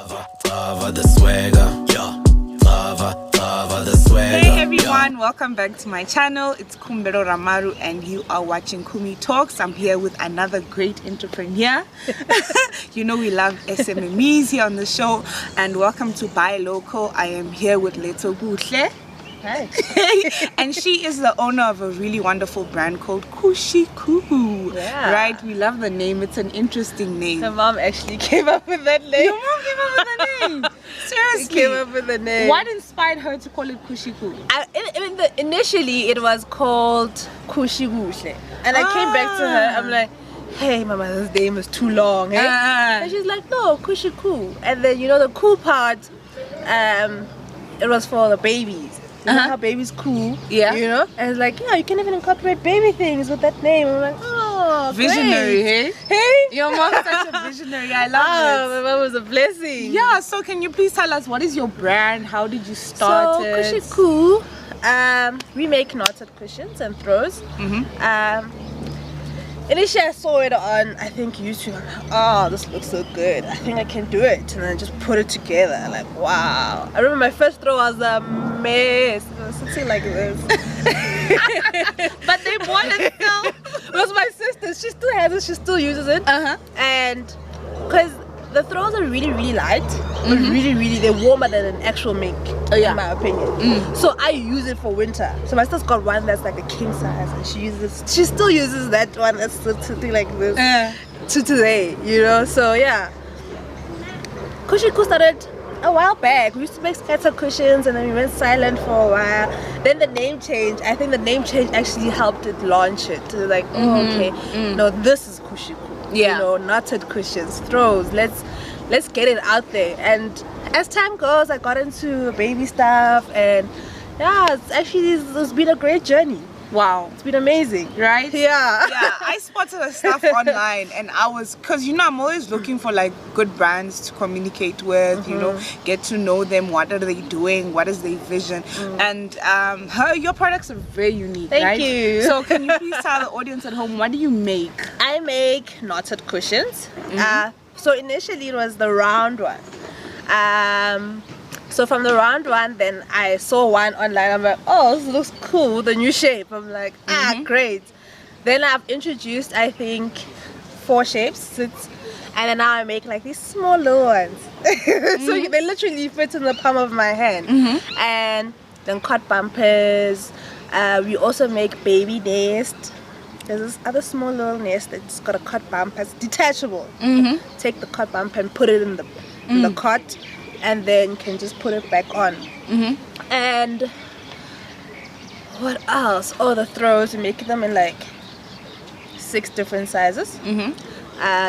Lava the swagger, yeah. Lava the swagger. Hey everyone, welcome back to my channel. It's Kumbero Ramaru and you are watching Kumi Talks. I'm here with another great entrepreneur. You know we love SMMEs here on the show. And welcome to Buy Local. I am here with Lethokuhle. Hi. And she is the owner of a really wonderful brand called Kushy Coo. Yeah. Right? We love the name. It's an interesting name. My mom actually came up with that name. Your mom came up with the name? Seriously? She came up with the name. What inspired her to call it Kushy Coo? Initially, it was called Kushy Coo. And I came back to her. I'm like, hey, mama, this name is too long. Eh? And she's like, no, Kushy Coo. And then, you know, the cool part, it was for the babies. You know how babies cool, yeah. You know? And it's like, yeah, you can even incorporate baby things with that name. I'm like, oh, visionary, great. hey? Your mom's such a visionary. I love it. My mom was a blessing. Yeah, so can you please tell us what is your brand? How did you start it? Kushy Coo, we make knotted cushions and throws. Initially I saw it on, I think, YouTube. I'm like, oh, this looks so good. I think I can do it. And then just put it together. Like, wow. I remember my first throw was a mess. It was something like this. But they bought it still. It was my sister's. She still has it. She still uses it. And because the throws are really, really light. But really, they're warmer than an actual mink, in my opinion. So I use it for winter. So my sister's got one that's like a king size, and she still uses that one that's something like this to today, you know. So yeah, Kushy Coo started a while back. We used to make scatter cushions, and then we went silent for a while. Then the name change. I think the name change actually helped it launch it. So like, oh, okay, no, this is Kushy Coo. Yeah. You know, knotted cushions, throws. Let's get it out there. And as time goes, I got into baby stuff, and yeah, it's been a great journey. Wow. It's been amazing. Right? Yeah. Yeah, I spotted the stuff online, and I was, because you know I'm always looking for like good brands to communicate with, you know, get to know them, what are they doing, what is their vision. And your products are very unique. Thank you. So can you please tell the audience at home, what do you make? I make knotted cushions. So initially it was the round one. So from the round one, then I saw one online. I'm like, oh, this looks cool, the new shape. I'm like, great. Then I've introduced, I think, 4 shapes. And then now I make like these small little ones. So they literally fit in the palm of my hand. And then cut bumpers. We also make baby nest. There's this other small little nest that's got a cut bumper. It's detachable. Take the cut bumper and put it in the cot, and then can just put it back on. And what else? Oh, the throws. We make them in like 6 different sizes. You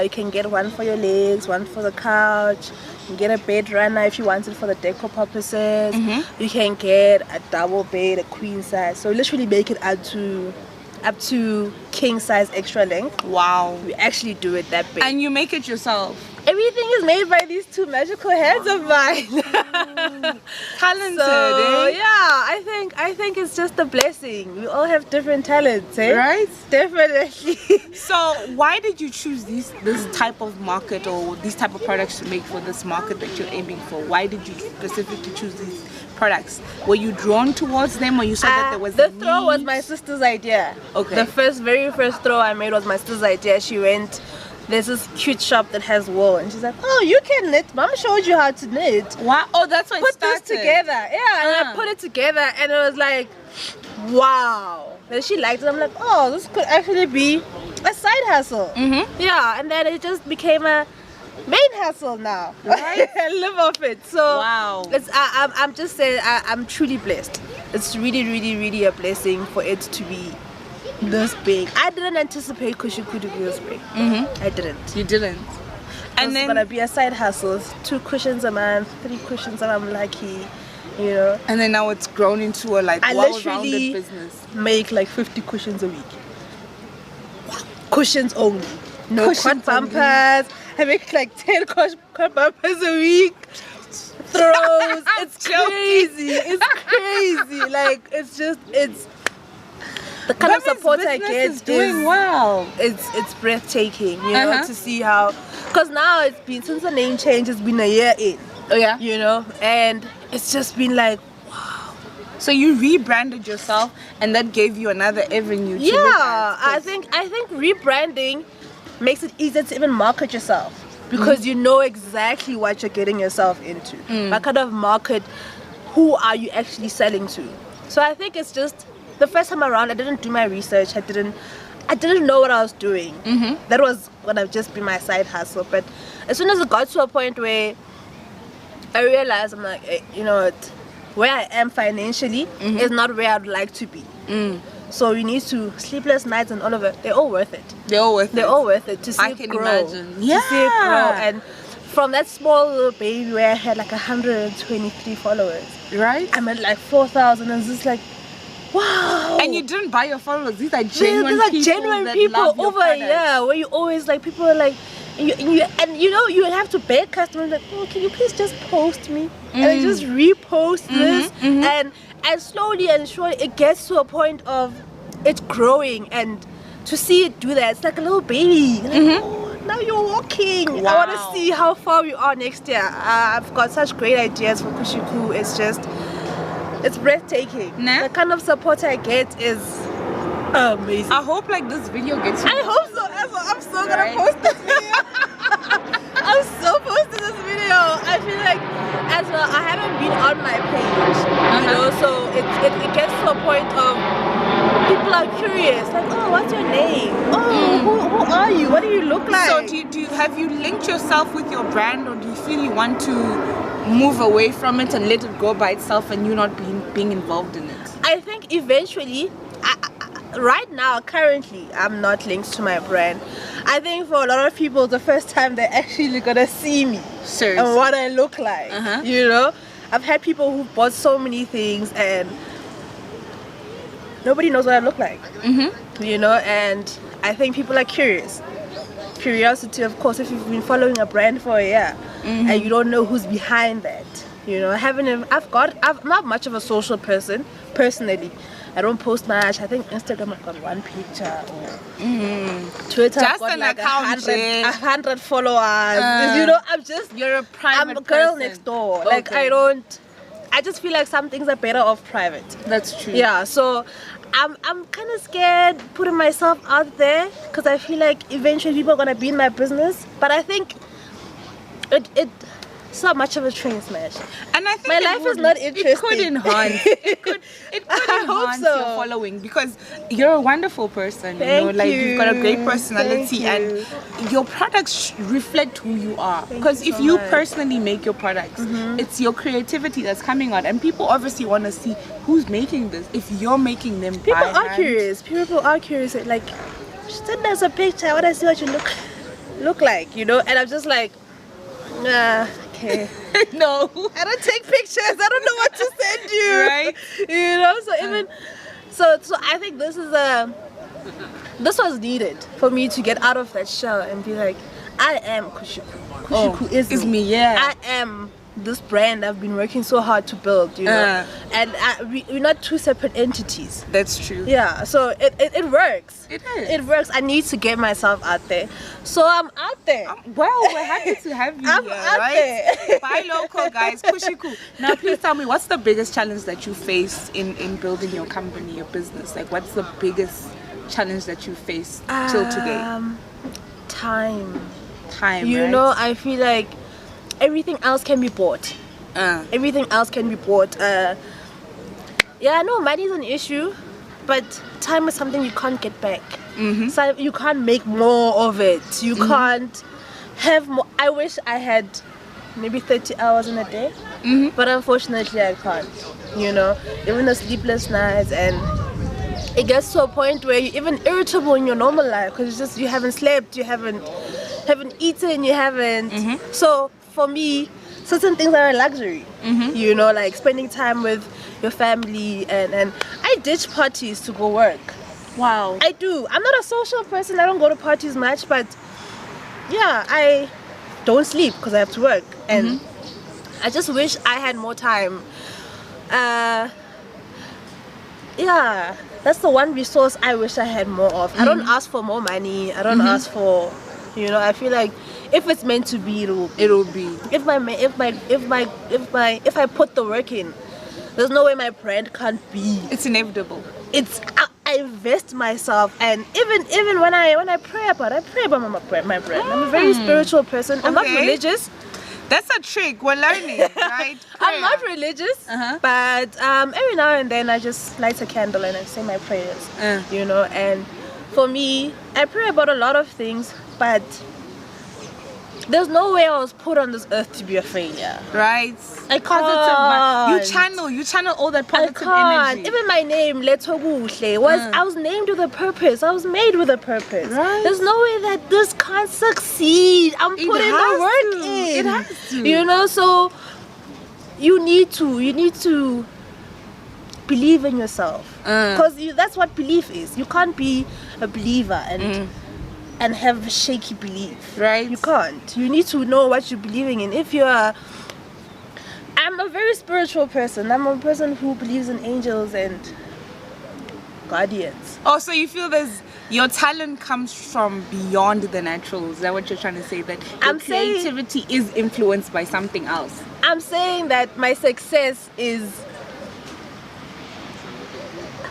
can get one for your legs, one for the couch. You can get a bed runner if you want it for the decor purposes. You can get a double bed, a queen size. So literally make it up to king size extra length. Wow. We actually do it that big. And you make it yourself? Everything is made by these 2 magical hands of mine. Talented, So eh? yeah, I think it's just a blessing. We all have different talents, eh? Right? Definitely. So why did you choose this type of market or these type of products to make for this market that you're aiming for? Why did you specifically choose these products? Were you drawn towards them, or you saw that there was the a throw was need? my sister's idea. Okay. The very first throw I made was my sister's idea. She went, there's this cute shop that has wool, and she's like, oh, you can knit. Mom showed you how to knit. Wow. Oh, that's what Put this together. Yeah, and I put it together, and it was like, wow. Then she liked it. I'm like, oh, this could actually be a side hustle. Yeah, and then it just became a main hustle now. Right. I live off it. So wow. I'm just saying, I'm truly blessed. It's really a blessing for it to be this big. I didn't anticipate Kushy Coo to be this big. I didn't. You didn't. And It's then gonna be a side hustle. 2 cushions a month, 3 cushions, and I'm lucky, you know. And then now it's grown into a like I well-rounded literally business. make like 50 cushions a week. Cushions only. No Cushions cut bumpers. I make like 10 cut bumpers a week. Throws. It's crazy. It's crazy. Like it's the kind of support I get is doing well. It's breathtaking, you know, to see how, because now it's been, since the name change, it's been a year in. Oh yeah. you know, and it's just been like, So you rebranded yourself, and that gave you another avenue. To look yeah, at, I think rebranding makes it easier to even market yourself, because you know exactly what you're getting yourself into. What kind of market, who are you actually selling to? So I think it's just the first time around I didn't do my research. I didn't know what I was doing. That was gonna just be my side hustle. But as soon as it got to a point where I realized, I'm like, you know what, where I am financially is not where I'd like to be. So you need to, sleepless nights and all of it, they're all worth it. They're all worth it. To see I it can grow. imagine. To see it grow. And from that small little baby where I had like 123 followers, right? I'm at like 4,000, and it's just like, wow. And you didn't buy your followers. These are genuine genuine people that love your over product. here, where you always like, people are like, you have to beg customers like, oh, can you please just post me, and they just repost this, and slowly and surely it gets to a point of it's growing, and to see it do that, it's like a little baby. Like, oh, now you're walking. Wow. I want to see how far we are next year. I've got such great ideas for Kushy Coo. It's breathtaking. Nah. The kind of support I get is amazing. I hope like this video gets you. I hope so. I'm so gonna Right. post this video. I'm so posting this video. I feel like, as well, I haven't been on my page, you know, so it gets to a point of people are curious, like, oh, what's your name? Oh, who are you? What do you look like? So have you linked yourself with your brand, or do you feel you want to move away from it and let it go by itself, and you not being involved in it? I think eventually, right now, currently, I'm not linked to my brand. I think for a lot of people, the first time they're actually gonna see me and what I look like. You know, I've had people who bought so many things and nobody knows what I look like. You know, and I think people are curious. Curiosity, of course, if you've been following a brand for a year and you don't know who's behind that. You know, I'm not much of a social person personally. I don't post much. I think Instagram I've got one picture, or Twitter I've got like 100 followers. You know, You're a private I'm a girl person. next door. Like, I just feel like some things are better off private. That's true. Yeah, so I'm kind of scared putting myself out there, because I feel like eventually people are gonna be in my business. But I think it's not much of a train smash. And I think my life is not interesting. It could enhance. It could enhance your following, because you're a wonderful person. Thank like you. you've got a great personality, and your products reflect who you are. Because if you personally make your products, it's your creativity that's coming out, and people obviously want to see who's making this. If you're making them, people are curious. People are curious. Like, send us a picture. I want to see what you look like. You know, and I'm just like, nah. Okay. No, I don't take pictures. I don't know what to send you. Right? You know, so I think this was needed for me to get out of that shell and be like, I am Kushy Coo. Kushy Coo is me. Yeah. I am this brand I've been working so hard to build, you know. And we're not two separate entities. That's true. Yeah, so it works. It is. It works. I need to get myself out there. So I'm out there. Well, we're happy to have you I'm here, out right? there. Buy local, guys. Kushy Coo. Now, please tell me, what's the biggest challenge that you face in building your company, your business? Like, what's the biggest challenge that you face till today? Time. You right? know, I feel like everything else can be bought. Everything else can be bought. Yeah, no, money is an issue, but time is something you can't get back. So you can't make more of it. You can't have more. I wish I had maybe 30 hours in a day, but unfortunately I can't. You know, even the sleepless nights, and it gets to a point where you're even irritable in your normal life, because it's just you haven't slept, you haven't eaten, you haven't. So for me, certain things are a luxury. You know, like spending time with your family, and I ditch parties to go work. Wow. I do. I'm not a social person. I don't go to parties much, but yeah, I don't sleep because I have to work, and I just wish I had more time. Yeah, that's the one resource I wish I had more of. I don't ask for more money. I don't ask for, you know, I feel like if it's meant to be, it'll be. If I put the work in, there's no way my brand can't be. It's inevitable. I invest myself, and even when I pray about my brand. I'm a very spiritual person. I'm not religious. That's a trick. We're learning, right? I'm not religious, but every now and then I just light a candle and I say my prayers, you know. And for me, I pray about a lot of things, but there's no way I was put on this earth to be a failure. Right. I can't. You channel all that positive I can't. energy. Even my name, Lethokuhle, I was named with a purpose. I was made with a purpose. Right. There's no way that this can't succeed. I'm putting the work in. It has to. You know, so you need to believe in yourself. Because that's what belief is. You can't be a believer and have shaky belief. Right. You can't. You need to know what you're believing in. I'm a very spiritual person. I'm a person who believes in angels and guardians. Oh, so you feel your talent comes from beyond the natural. Is that what you're trying to say? That your creativity is influenced by something else? I'm saying that my success is,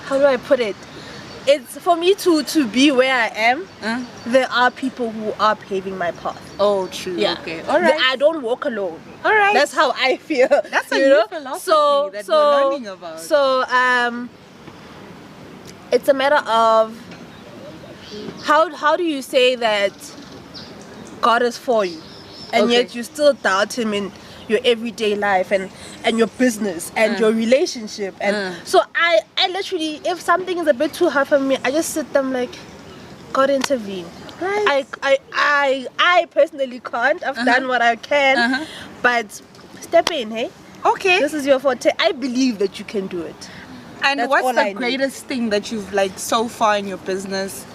how do I put it? It's for me to be where I am. There are people who are paving my path. Oh, true. Yeah. Okay. All right. I don't walk alone. All right. That's how I feel. That's a new philosophy that we're learning about. So it's a matter of how do you say that God is for you, and yet you still doubt Him in your everyday life and your business and your relationship. And so I literally, if something is a bit too hard for me, I just sit there like, God intervene. Right. I personally can't. I've done what I can, but step in, hey. Okay. This is your forte. I believe that you can do it. And That's what's all the greatest thing that you've like so far in your business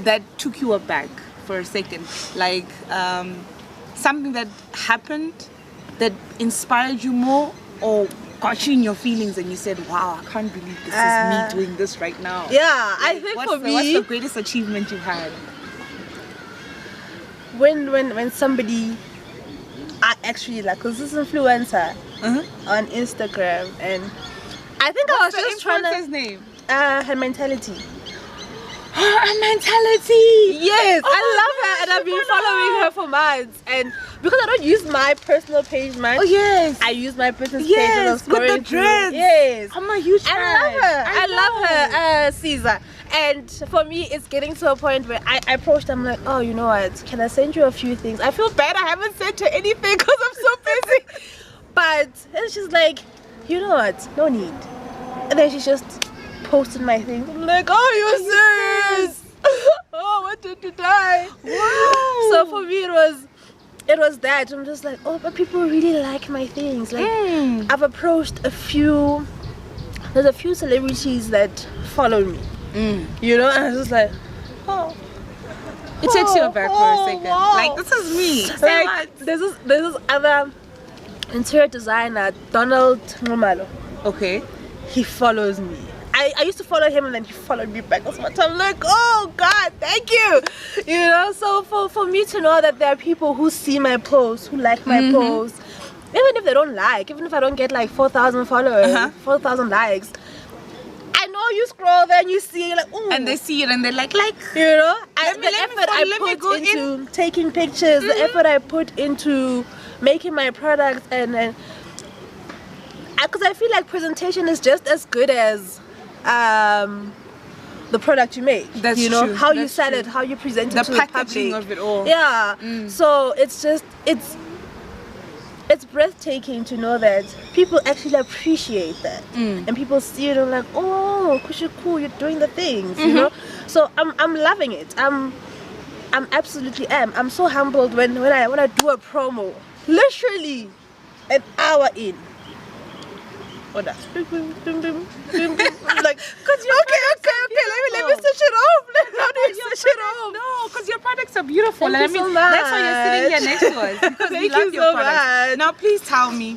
that took you aback for a second? Like something that happened that inspired you more, or got you in your feelings and you said, wow, I can't believe this is me doing this right now? Yeah, I think what's for me, what's the greatest achievement you've had? When somebody, I actually like, cause this influencer on Instagram, and I think I was just trying to. What's the influencer's name? Her mentality. Her mentality. Yes, I love her, and I've been following her for months. And because I don't use my personal page much, I use my business page. Yes, with the dreads. Yes, I'm a huge fan. I love her, Caesar. And for me, it's getting to a point where I approached her. I'm like, oh, you know what? Can I send you a few things? I feel bad I haven't sent her anything because I'm so busy. But and she's like, you know what? No need. And then she just posted my things. I'm like, oh, you serious? Oh, what did you die? Wow. So for me, it was that. I'm just like, oh, but people really like my things. Like I've approached there's a few celebrities that follow me. You know, and I was just like, oh. It takes you aback for a second. Wow. Like, this is me. Like, there's this other interior designer, Donald Ngumalo. Okay. He follows me. I used to follow him and then he followed me back. I'm like, oh God, thank you. You know, so for me to know that there are people who see my posts, who like my posts, even if they don't like, even if I don't get like 4,000 followers, 4,000 likes, I know you scroll there and you see like, ooh. And they see it and they're like, you know, the effort I put into taking pictures, the effort I put into making my products, and because I feel like presentation is just as good as the product you make. That's you know, true. how you sell it, how you present it to the packaging public. of it all. Yeah. So it's just it's breathtaking to know that people actually appreciate that, and people see it and like, oh, Kushy Coo, you're doing the things, you know. So I'm loving it. I'm absolutely am. I'm so humbled when I do a promo, literally an hour in. Oh, that's I'm like, let me switch it off. How do you switch it off? No, because your products are beautiful. Thank you so much. That's why you're sitting here next to us, because we love your products. Now, please tell me,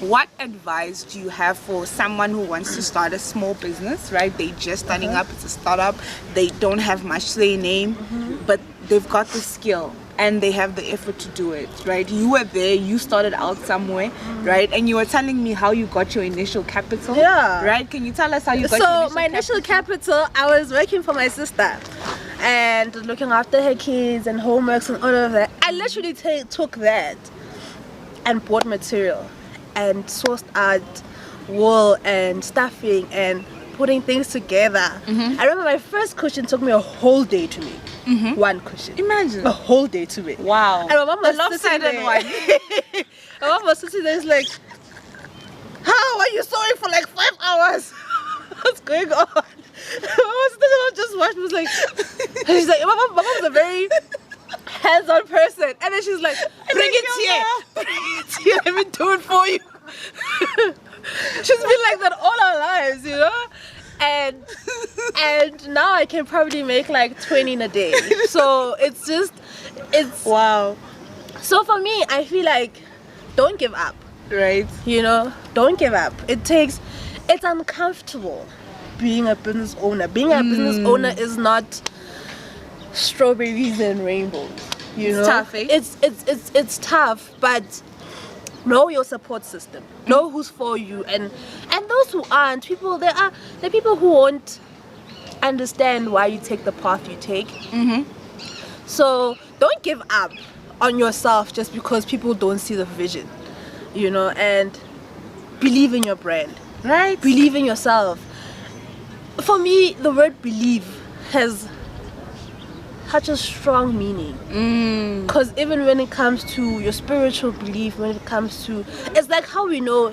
what advice do you have for someone who wants to start a small business, right? They're just starting up, it's a startup, they don't have much to their name, but they've got the skill. and they have the effort to do it, right? You were there, you started out somewhere, right? And you were telling me how you got your initial capital. Yeah. Right? Can you tell us how you got your So initial my initial capital, I was working for my sister and looking after her kids and homeworks and all of that. I literally took that and bought material and sourced out wool and stuffing and putting things together. I remember my first cushion took me a whole day to make. One cushion. Imagine. A whole day to make. Wow. And my mom was the sitting lopsided there. one. My mom was sitting there, it's like, how are you sewing for like 5 hours? What's going on? My mom just watched me, was like, and she's like, my mom's a very hands-on person. And then she's like, bring it here. Bring it here. Let me do it for you. She's been like that all our lives, you know? And now I can probably make like 20 in a day. So it's Wow. So for me, I feel like don't give up. Right. You know, don't give up. It's uncomfortable being a business owner. Being a business owner is not strawberries and rainbows. You know, It's tough, eh? It's tough, but know your support system. Know who's for you, and those who aren't, there are people who won't understand why you take the path you take. So don't give up on yourself just because people don't see the vision, you know, and believe in your brand. Right. Believe in yourself. For me, the word believe has such a strong meaning, because even when it comes to your spiritual belief, when it comes to, it's like how we know,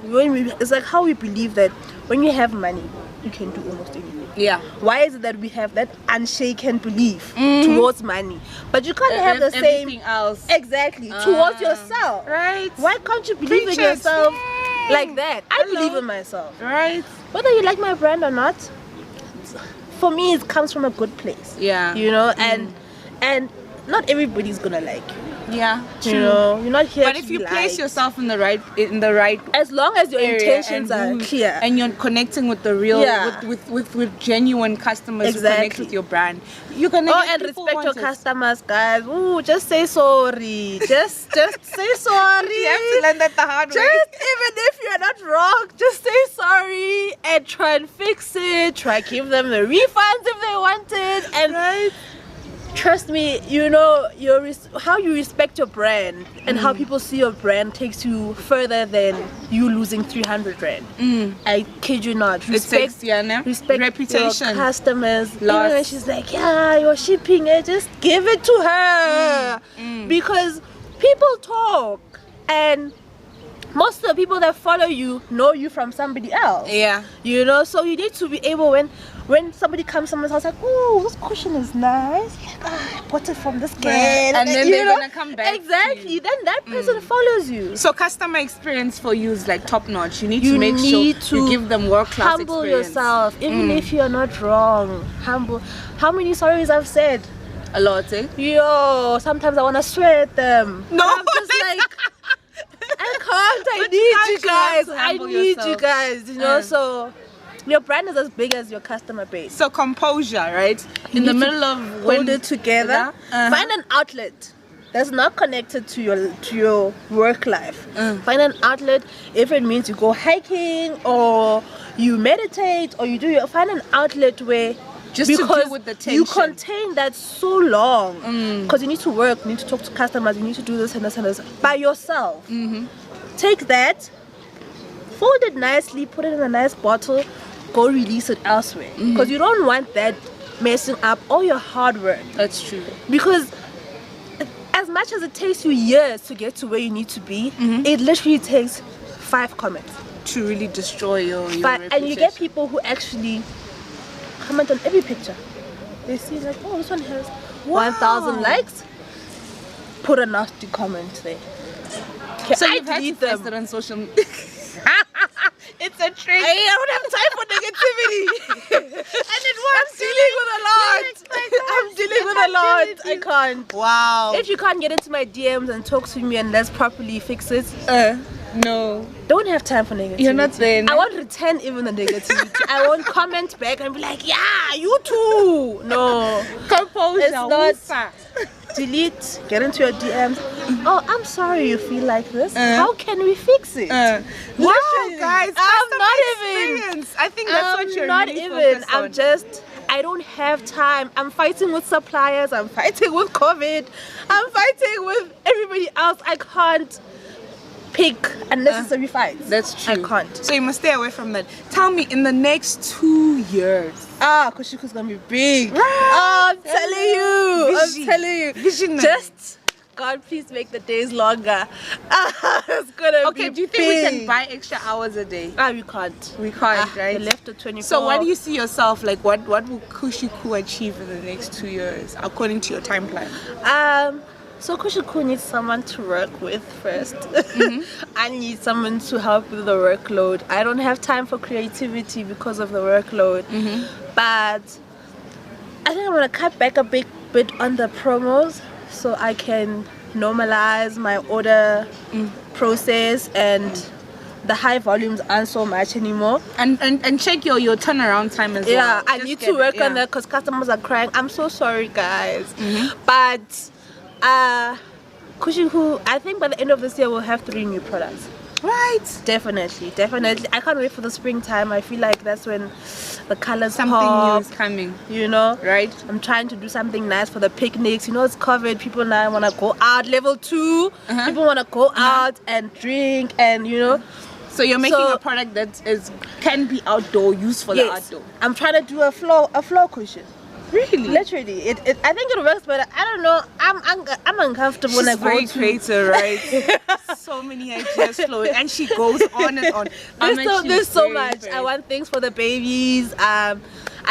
it's like how we believe that when you have money you can do almost anything. Yeah. Why is it that we have that unshaken belief towards money, but you can't have the same everything else exactly towards yourself? Right. Why can't you believe in Preachers. yourself like that? I Hello. believe in myself, Right. whether you like my brand or not. For me, it comes from a good place. Yeah. You know, and not everybody's gonna like you. Yeah. You know, you're not here But to if you be place liked. yourself in the right As long as your area intentions are and clear. and you're connecting with the real, Yeah. with genuine customers who connect Exactly. with your brand, you're gonna get and people respect your wanted. customers, guys. Ooh, just say sorry. Just say sorry. You have to learn that the hard way. Just even if you're not wrong, just say sorry and try and fix it. Try give them the refunds if they want it. And Right. trust me, you know, how you respect your brand and how people see your brand takes you further than you losing 300 rand. I kid you not. takes, yeah, no? Respect Reputation. your customers. Even Loss. when she's like, yeah, you're shipping it, just give it to her. Because people talk, and most of the people that follow you know you from somebody else. Yeah. You know, so you need to be able, when somebody comes to someone's house, like, oh, this cushion is nice. Like, I bought it from this girl. And then you they're know? gonna come back to Exactly. you. Then that person follows you. So customer experience for you is like top notch. You need You to make need sure you to give them world class Humble experience. yourself, even if you're not wrong. Humble. How many sorries I've said? A lot, eh? Yo, sometimes I want to swear at them. No, I'm just like, I can't. I But need can't you you have guys. to I humble need you yourself? guys. You know, so your brand is as big as your customer base. So composure, right? You In the need to middle of hold it together. Find an outlet that's not connected to your work life. Find an outlet. If it means you go hiking or you meditate or find an outlet where Just to because deal with the you tension. contain that so long, because you need to work, you need to talk to customers, you need to do this and this and this by yourself. Take that, fold it nicely, put it in a nice bottle, go release it elsewhere, because you don't want that messing up all your hard work. That's true. Because as much as it takes you years to get to where you need to be, it literally takes 5 comments. To really destroy your And you get people who actually comment on every picture. They see like, oh, this one has 1,000 likes. Put a nasty comment there. Okay, So I you've had to delete post them. it on social media. It's a trick. I don't have time for negativity. And it works. I'm dealing with a lot. I'm dealing with a lot. I can't. Wow. If you can't get into my DMs and talk to me and let's properly fix it, no. don't have time for negativity. You're not there, no? I won't return even the negativity. I won't comment back and be like, yeah, you too. No. Composure. It's not- Wusa. delete, get into your DMs. Oh, I'm sorry you feel like this. How can we fix it? Wow, Literally, guys, I'm customer not even. experience. I think that's what you're not really even. focused on. I don't have time. I'm fighting with suppliers. I'm fighting with COVID. I'm fighting with everybody else. I can't pick unnecessary fights. That's true. I can't. So you must stay away from that. Tell me, in the next 2 years. Kushy Coo's gonna be big. Right. I'm telling you. Vision. I'm telling you. Visionary. Just God, please make the days longer. It's gonna be Okay, do you think we big. can buy extra hours a day? We can't. We can't, right? The left of 24. So what do you see yourself, like what will Kushy Coo achieve in the next 2 years according to your time plan? So Kushy Coo needs someone to work with first. I need someone to help with the workload. I don't have time for creativity because of the workload. But I think I'm gonna cut back a bit on the promos so I can normalize my order process, and the high volumes aren't so much anymore. And check your turnaround time as well. Yeah, I Just need get to work it, on that because customers are crying. I'm so sorry, guys. But Kushy Coo, I think by the end of this year we'll have 3 new products. Right. Definitely. I can't wait for the springtime. I feel like that's when the colors Something pop, new is coming. you know. Right. I'm trying to do something nice for the picnics. You know, it's COVID. People now want to go out. Level 2. People want to go out and drink, and you know. So you're making So- a product that can be outdoor, used for the Yes. outdoor. I'm trying to do a floor cushion. Really? Literally, I think it works, but I don't know. I'm uncomfortable when I She's go very to. creative, right? So many ideas flowing, and she goes on and on. There's so much. I want things for the babies. I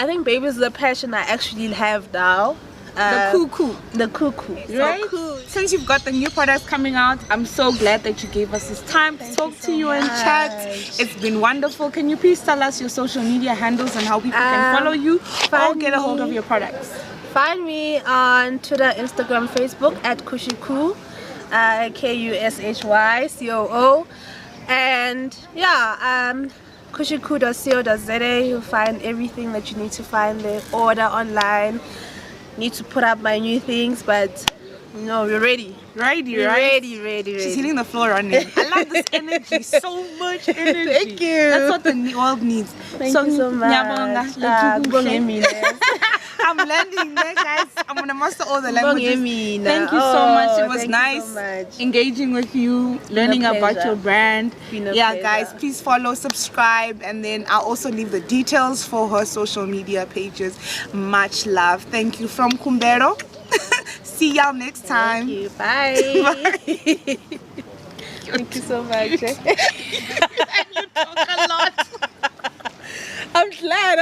think babies is a passion I actually have now. the cuckoo. The cuckoo. Right? So cool. Since you've got the new products coming out, I'm so glad that you gave us this time to talk to you and chat. It's been wonderful. Can you please tell us your social media handles and how people can follow you or get a hold of your products? Find me on Twitter, Instagram, Facebook at Kushy Coo, KUSHYCOO, and yeah, kushycoo.co.za. You'll find everything that you need to find there. Order online. Need to put up my new things, but you know, we're ready. Ready, right? Ready. She's hitting the floor running. I love this energy. So much energy. Thank you. That's what the world needs. Thank you so much. Nyabonga, I'm learning there, guys. I'm gonna master all the languages. Thank you so much. It was nice engaging with you, learning about your brand. Yeah, guys, please follow, subscribe, and then I'll also leave the details for her social media pages. Much love. Thank you from Kumbero. See y'all next time. Thank you. Bye. Thank you so much. You talk a lot. I'm glad.